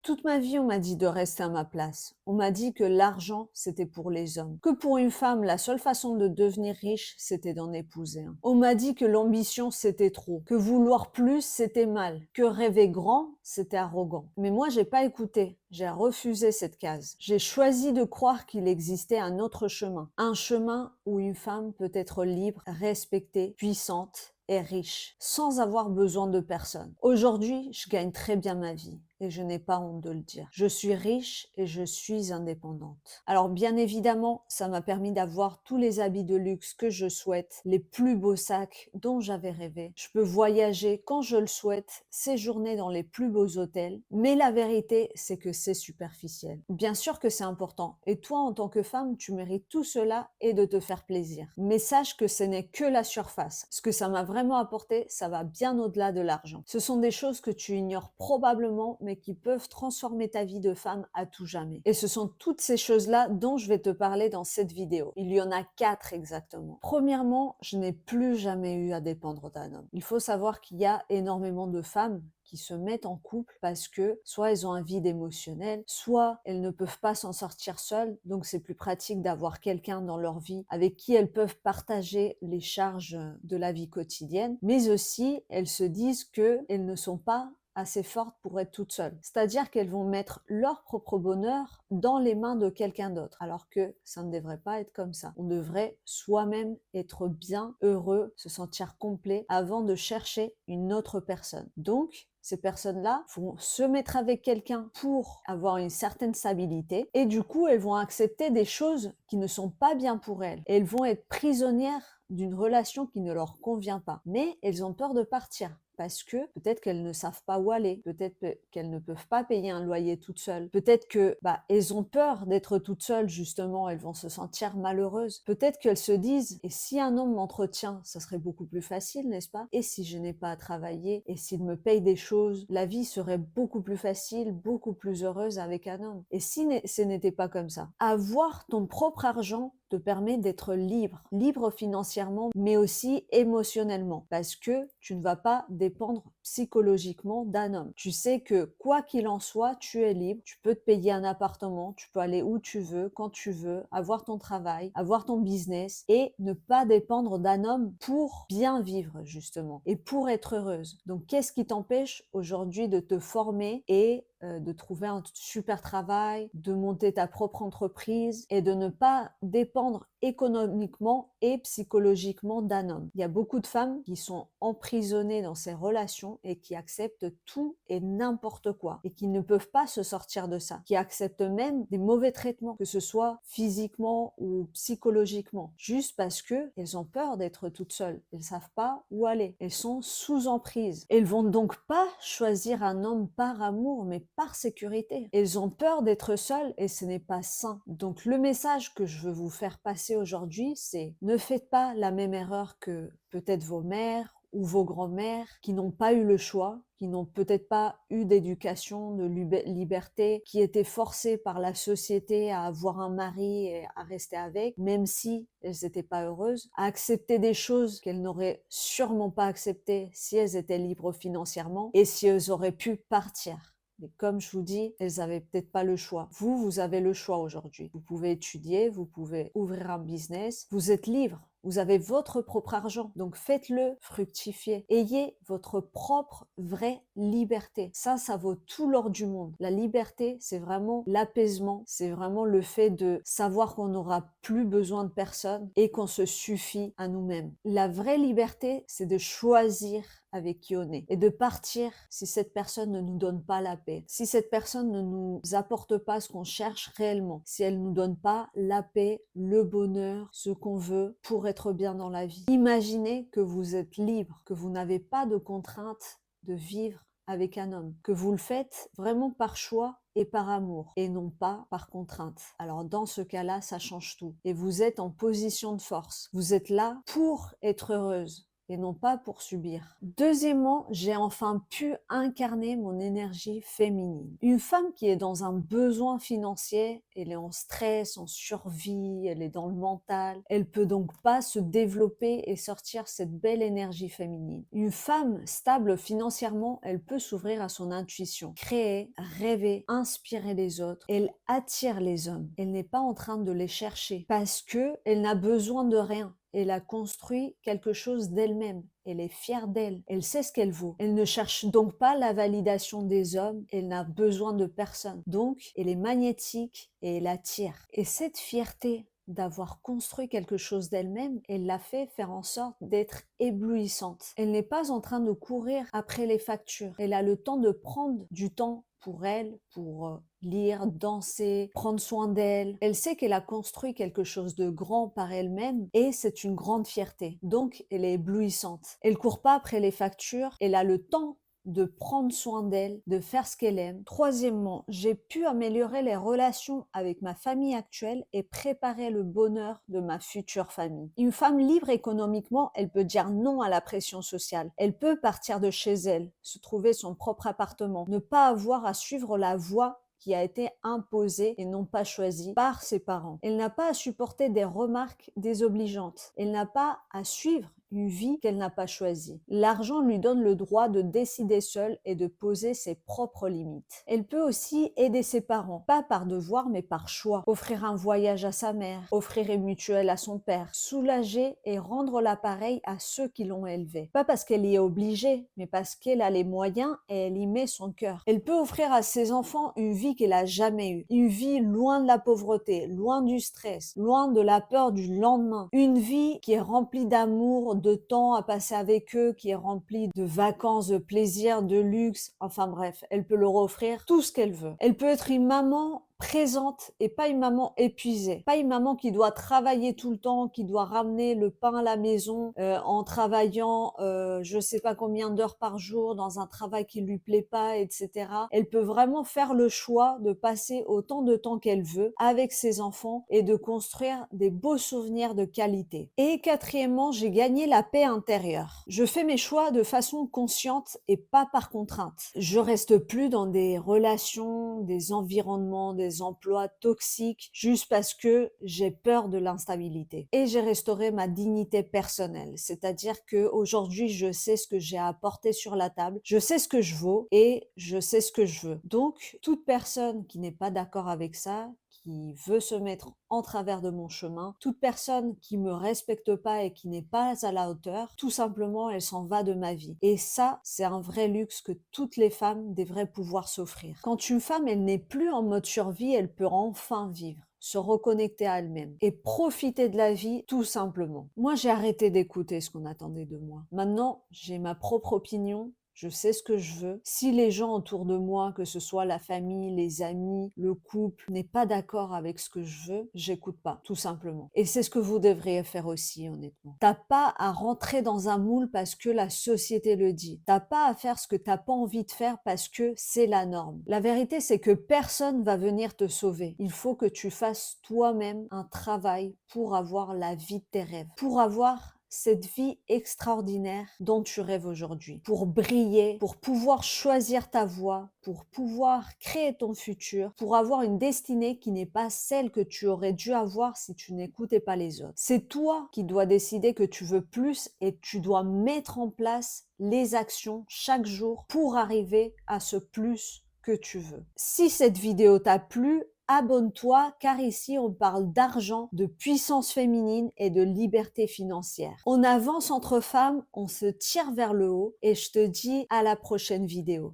Toute ma vie, on m'a dit de rester à ma place. On m'a dit que l'argent, c'était pour les hommes. Que pour une femme, la seule façon de devenir riche, c'était d'en épouser un. On m'a dit que l'ambition, c'était trop. Que vouloir plus, c'était mal. Que rêver grand, c'était arrogant. Mais moi, j'ai pas écouté. J'ai refusé cette case. J'ai choisi de croire qu'il existait un autre chemin. Un chemin où une femme peut être libre, respectée, puissante et riche, sans avoir besoin de personne. Aujourd'hui, je gagne très bien ma vie et je n'ai pas honte de le dire. Je suis riche et je suis indépendante. Alors bien évidemment, ça m'a permis d'avoir tous les habits de luxe que je souhaite, les plus beaux sacs dont j'avais rêvé. Je peux voyager quand je le souhaite, séjourner dans les plus beaux hôtels, mais la vérité, c'est que c'est superficiel. Bien sûr que c'est important et toi, en tant que femme, tu mérites tout cela et de te faire plaisir. Mais sache que ce n'est que la surface. Ce que ça m'a vraiment apporté, ça va bien au-delà de l'argent. Ce sont des choses que tu ignores probablement, mais qui peuvent transformer ta vie de femme à tout jamais. Et ce sont toutes ces choses-là dont je vais te parler dans cette vidéo. Il y en a 4 exactement. Premièrement, je n'ai plus jamais eu à dépendre d'un homme. Il faut savoir qu'il y a énormément de femmes qui se mettent en couple parce que soit elles ont un vide émotionnel, soit elles ne peuvent pas s'en sortir seules, donc c'est plus pratique d'avoir quelqu'un dans leur vie avec qui elles peuvent partager les charges de la vie quotidienne, mais aussi elles se disent qu'elles ne sont pas assez fortes pour être toutes seules. C'est-à-dire qu'elles vont mettre leur propre bonheur dans les mains de quelqu'un d'autre, alors que ça ne devrait pas être comme ça. On devrait soi-même être bien, heureux, se sentir complet avant de chercher une autre personne. Donc, ces personnes-là vont se mettre avec quelqu'un pour avoir une certaine stabilité et du coup, elles vont accepter des choses qui ne sont pas bien pour elles. Et elles vont être prisonnières d'une relation qui ne leur convient pas. Mais elles ont peur de partir parce que peut-être qu'elles ne savent pas où aller, peut-être qu'elles ne peuvent pas payer un loyer toutes seules, peut-être que elles ont peur d'être toutes seules justement, elles vont se sentir malheureuses, peut-être qu'elles se disent et si un homme m'entretient, ça serait beaucoup plus facile, n'est-ce pas? Et si je n'ai pas à travailler, et s'il me paye des choses, la vie serait beaucoup plus facile, beaucoup plus heureuse avec un homme. Et si ce n'était pas comme ça, avoir ton propre argent te permet d'être libre, libre financièrement, mais aussi émotionnellement, parce que tu ne vas pas dépendre psychologiquement d'un homme. Tu sais que quoi qu'il en soit, tu es libre, tu peux te payer un appartement, tu peux aller où tu veux, quand tu veux, avoir ton travail, avoir ton business et ne pas dépendre d'un homme pour bien vivre justement et pour être heureuse. Donc qu'est-ce qui t'empêche aujourd'hui de te former et de trouver un super travail, de monter ta propre entreprise et de ne pas dépendre économiquement et psychologiquement d'un homme. Il y a beaucoup de femmes qui sont emprisonnées dans ces relations et qui acceptent tout et n'importe quoi et qui ne peuvent pas se sortir de ça, qui acceptent même des mauvais traitements, que ce soit physiquement ou psychologiquement, juste parce que elles ont peur d'être toutes seules. Elles savent pas où aller. Elles sont sous emprise. Elles vont donc pas choisir un homme par amour, mais par sécurité. Elles ont peur d'être seules et ce n'est pas sain. Donc le message que je veux vous faire passer aujourd'hui, c'est ne faites pas la même erreur que peut-être vos mères ou vos grands-mères qui n'ont pas eu le choix, qui n'ont peut-être pas eu d'éducation, de liberté, qui étaient forcées par la société à avoir un mari et à rester avec, même si elles n'étaient pas heureuses, à accepter des choses qu'elles n'auraient sûrement pas acceptées si elles étaient libres financièrement et si elles auraient pu partir. Mais comme je vous dis, elles avaient peut-être pas le choix. Vous, vous avez le choix aujourd'hui. Vous pouvez étudier, vous pouvez ouvrir un business, vous êtes libre. Vous avez votre propre argent, donc faites-le fructifier. Ayez votre propre vraie liberté. Ça vaut tout l'or du monde. La liberté, c'est vraiment l'apaisement, c'est vraiment le fait de savoir qu'on n'aura plus besoin de personne et qu'on se suffit à nous-mêmes. La vraie liberté, c'est de choisir avec qui on est et de partir si cette personne ne nous donne pas la paix, si cette personne ne nous apporte pas ce qu'on cherche réellement, si elle nous donne pas la paix, le bonheur, ce qu'on veut pour être bien dans la vie. Imaginez que vous êtes libre, que vous n'avez pas de contrainte de vivre avec un homme, que vous le faites vraiment par choix et par amour, et non pas par contrainte. Alors dans ce cas-là, ça change tout. Et vous êtes en position de force. Vous êtes là pour être heureuse. et non pas pour subir. Deuxièmement, j'ai enfin pu incarner mon énergie féminine. Une femme qui est dans un besoin financier, elle est en stress, en survie, elle est dans le mental, elle peut donc pas se développer et sortir cette belle énergie féminine. Une femme stable financièrement, elle peut s'ouvrir à son intuition, créer, rêver, inspirer les autres. Elle attire les hommes. Elle n'est pas en train de les chercher parce que elle n'a besoin de rien. Elle a construit quelque chose d'elle-même. Elle est fière d'elle. Elle sait ce qu'elle vaut. Elle ne cherche donc pas la validation des hommes. Elle n'a besoin de personne. Donc, elle est magnétique et elle attire. Et cette fierté d'avoir construit quelque chose d'elle-même, elle l'a fait faire en sorte d'être éblouissante. Elle n'est pas en train de courir après les factures. Elle a le temps de prendre du temps pour elle, pour lire, danser, prendre soin d'elle. Elle sait qu'elle a construit quelque chose de grand par elle-même et c'est une grande fierté. Donc, elle est éblouissante. Elle court pas après les factures. Elle a le temps de prendre soin d'elle, de faire ce qu'elle aime. Troisièmement, j'ai pu améliorer les relations avec ma famille actuelle et préparer le bonheur de ma future famille. Une femme libre économiquement, elle peut dire non à la pression sociale. Elle peut partir de chez elle, se trouver son propre appartement, ne pas avoir à suivre la voie qui a été imposée et non pas choisie par ses parents. Elle n'a pas à supporter des remarques désobligeantes. Elle n'a pas à suivre une vie qu'elle n'a pas choisie. L'argent lui donne le droit de décider seule et de poser ses propres limites. Elle peut aussi aider ses parents, pas par devoir mais par choix. Offrir un voyage à sa mère, offrir une mutuelle à son père, soulager et rendre l'appareil à ceux qui l'ont élevée. Pas parce qu'elle y est obligée, mais parce qu'elle a les moyens et elle y met son cœur. Elle peut offrir à ses enfants une vie qu'elle a jamais eue. Une vie loin de la pauvreté, loin du stress, loin de la peur du lendemain. Une vie qui est remplie d'amour, de temps à passer avec eux, qui est remplie de vacances, de plaisirs, de luxe. Enfin bref, elle peut leur offrir tout ce qu'elle veut. Elle peut être une maman présente et pas une maman épuisée. Pas une maman qui doit travailler tout le temps, qui doit ramener le pain à la maison en travaillant je sais pas combien d'heures par jour dans un travail qui lui plaît pas, etc. Elle peut vraiment faire le choix de passer autant de temps qu'elle veut avec ses enfants et de construire des beaux souvenirs de qualité. Et quatrièmement, j'ai gagné la paix intérieure. Je fais mes choix de façon consciente et pas par contrainte. Je reste plus dans des relations, des environnements, des emplois toxiques juste parce que j'ai peur de l'instabilité. Et j'ai restauré ma dignité personnelle, c'est-à-dire que aujourd'hui je sais ce que j'ai à apporter sur la table, je sais ce que je vaux et je sais ce que je veux. Donc toute personne qui n'est pas d'accord avec ça, qui veut se mettre en travers de mon chemin, toute personne qui me respecte pas et qui n'est pas à la hauteur, tout simplement, elle s'en va de ma vie. Et ça, c'est un vrai luxe que toutes les femmes devraient pouvoir s'offrir. Quand une femme, elle n'est plus en mode survie, elle peut enfin vivre, se reconnecter à elle-même et profiter de la vie tout simplement. Moi, j'ai arrêté d'écouter ce qu'on attendait de moi. Maintenant, j'ai ma propre opinion. Je sais ce que je veux. Si les gens autour de moi, que ce soit la famille, les amis, le couple, n'est pas d'accord avec ce que je veux, j'écoute pas, tout simplement. Et c'est ce que vous devriez faire aussi, honnêtement. T'as pas à rentrer dans un moule parce que la société le dit. T'as pas à faire ce que t'as pas envie de faire parce que c'est la norme. La vérité, c'est que personne va venir te sauver. Il faut que tu fasses toi-même un travail pour avoir la vie de tes rêves, pour avoir cette vie extraordinaire dont tu rêves aujourd'hui, pour briller, pour pouvoir choisir ta voie, pour pouvoir créer ton futur, pour avoir une destinée qui n'est pas celle que tu aurais dû avoir si tu n'écoutais pas les autres. C'est toi qui dois décider que tu veux plus et tu dois mettre en place les actions chaque jour pour arriver à ce plus que tu veux. Si cette vidéo t'a plu, abonne-toi car ici on parle d'argent, de puissance féminine et de liberté financière. On avance entre femmes, on se tire vers le haut et je te dis à la prochaine vidéo.